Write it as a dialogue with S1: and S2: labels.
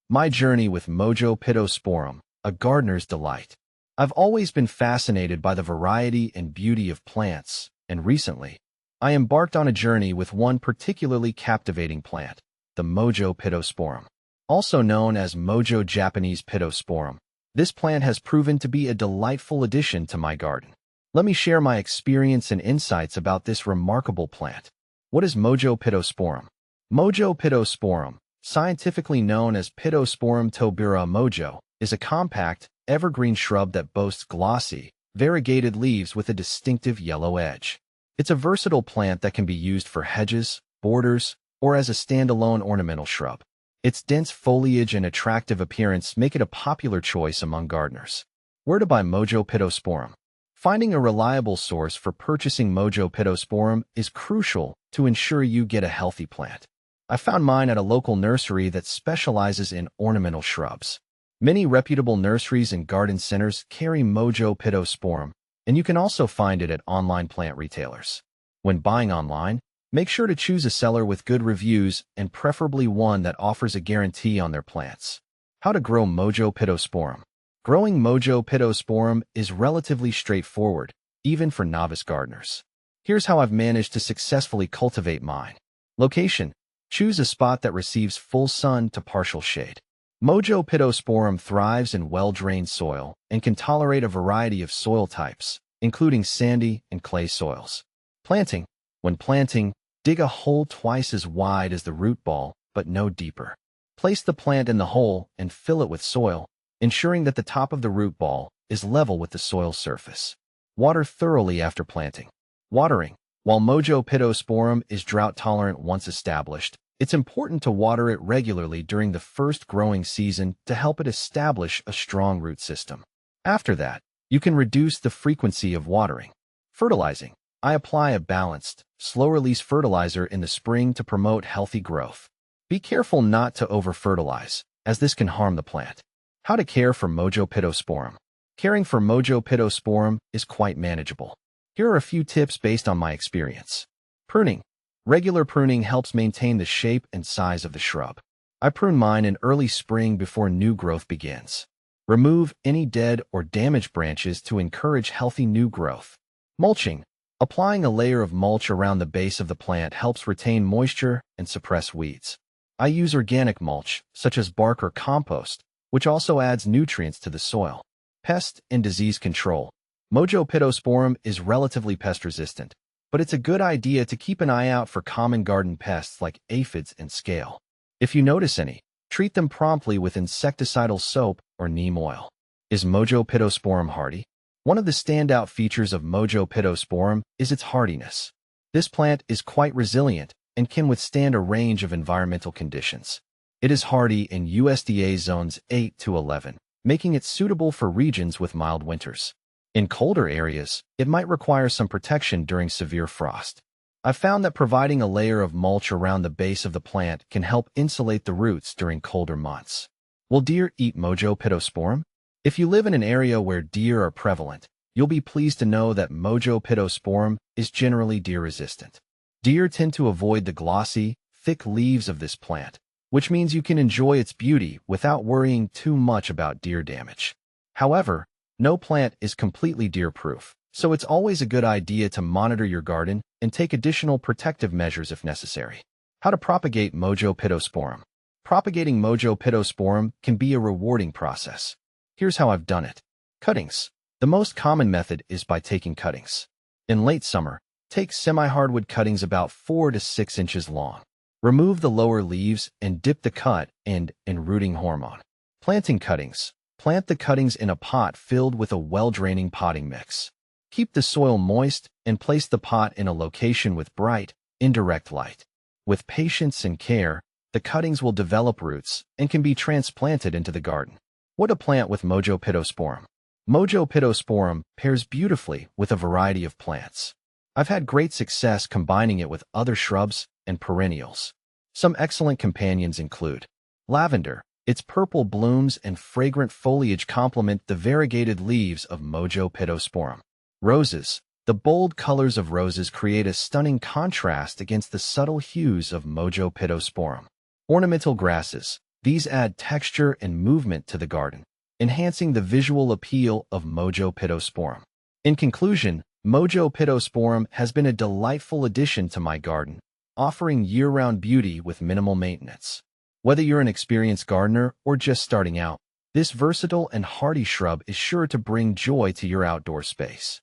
S1: My journey with Mojo Pittosporum, a gardener's delight. I've always been fascinated by the variety and beauty of plants, and recently, I embarked on a journey with one particularly captivating plant, the Mojo Pittosporum. Also known as Mojo Japanese Pittosporum, this plant has proven to be a delightful addition to my garden. Let me share my experience and insights about this remarkable plant. What is Mojo Pittosporum? Mojo Pittosporum, scientifically known as Pittosporum tobira mojo, is a compact, evergreen shrub that boasts glossy, variegated leaves with a distinctive yellow edge. It's a versatile plant that can be used for hedges, borders, or as a standalone ornamental shrub. Its dense foliage and attractive appearance make it a popular choice among gardeners. Where to buy Mojo Pittosporum? Finding a reliable source for purchasing Mojo Pittosporum is crucial to ensure you get a healthy plant. I found mine at a local nursery that specializes in ornamental shrubs. Many reputable nurseries and garden centers carry Mojo Pittosporum, and you can also find it at online plant retailers. When buying online, make sure to choose a seller with good reviews and preferably one that offers a guarantee on their plants. How to grow Mojo Pittosporum? Growing Mojo Pittosporum is relatively straightforward, even for novice gardeners. Here's how I've managed to successfully cultivate mine. Location: choose a spot that receives full sun to partial shade. Mojo Pittosporum thrives in well-drained soil and can tolerate a variety of soil types, including sandy and clay soils. Planting: when planting, dig a hole twice as wide as the root ball, but no deeper. Place the plant in the hole and fill it with soil, ensuring that the top of the root ball is level with the soil surface. Water thoroughly after planting. Watering: while Mojo Pittosporum is drought-tolerant once established, it's important to water it regularly during the first growing season to help it establish a strong root system. After that, you can reduce the frequency of watering. Fertilizing: I apply a balanced, slow-release fertilizer in the spring to promote healthy growth. Be careful not to over-fertilize, as this can harm the plant. How to care for Mojo Pittosporum? Caring for Mojo Pittosporum is quite manageable. Here are a few tips based on my experience. Pruning: regular pruning helps maintain the shape and size of the shrub. I prune mine in early spring before new growth begins. Remove any dead or damaged branches to encourage healthy new growth. Mulching: applying a layer of mulch around the base of the plant helps retain moisture and suppress weeds. I use organic mulch, such as bark or compost, which also adds nutrients to the soil. Pest and disease control: Mojo Pittosporum is relatively pest-resistant, but it's a good idea to keep an eye out for common garden pests like aphids and scale. If you notice any, treat them promptly with insecticidal soap or neem oil. Is Mojo Pittosporum hardy? One of the standout features of Mojo Pittosporum is its hardiness. This plant is quite resilient and can withstand a range of environmental conditions. It is hardy in USDA zones 8 to 11, making it suitable for regions with mild winters. In colder areas, it might require some protection during severe frost. I've found that providing a layer of mulch around the base of the plant can help insulate the roots during colder months. Will deer eat Mojo Pittosporum? If you live in an area where deer are prevalent, you'll be pleased to know that Mojo Pittosporum is generally deer-resistant. Deer tend to avoid the glossy, thick leaves of this plant, which means you can enjoy its beauty without worrying too much about deer damage. However, no plant is completely deer-proof, so it's always a good idea to monitor your garden and take additional protective measures if necessary. How to propagate Mojo Pittosporum? Propagating Mojo Pittosporum can be a rewarding process. Here's how I've done it. Cuttings: the most common method is by taking cuttings. In late summer, take semi-hardwood cuttings about 4 to 6 inches long. Remove the lower leaves and dip the cut end in rooting hormone. Planting cuttings: plant the cuttings in a pot filled with a well-draining potting mix. Keep the soil moist and place the pot in a location with bright, indirect light. With patience and care, the cuttings will develop roots and can be transplanted into the garden. What to plant with Mojo Pittosporum? Mojo Pittosporum pairs beautifully with a variety of plants. I've had great success combining it with other shrubs and perennials. Some excellent companions include lavender. Its purple blooms and fragrant foliage complement the variegated leaves of Mojo Pittosporum. Roses. The bold colors of roses create a stunning contrast against the subtle hues of Mojo Pittosporum. Ornamental grasses. These add texture and movement to the garden, enhancing the visual appeal of Mojo Pittosporum. In conclusion, Mojo Pittosporum has been a delightful addition to my garden, offering year-round beauty with minimal maintenance. Whether you're an experienced gardener or just starting out, this versatile and hardy shrub is sure to bring joy to your outdoor space.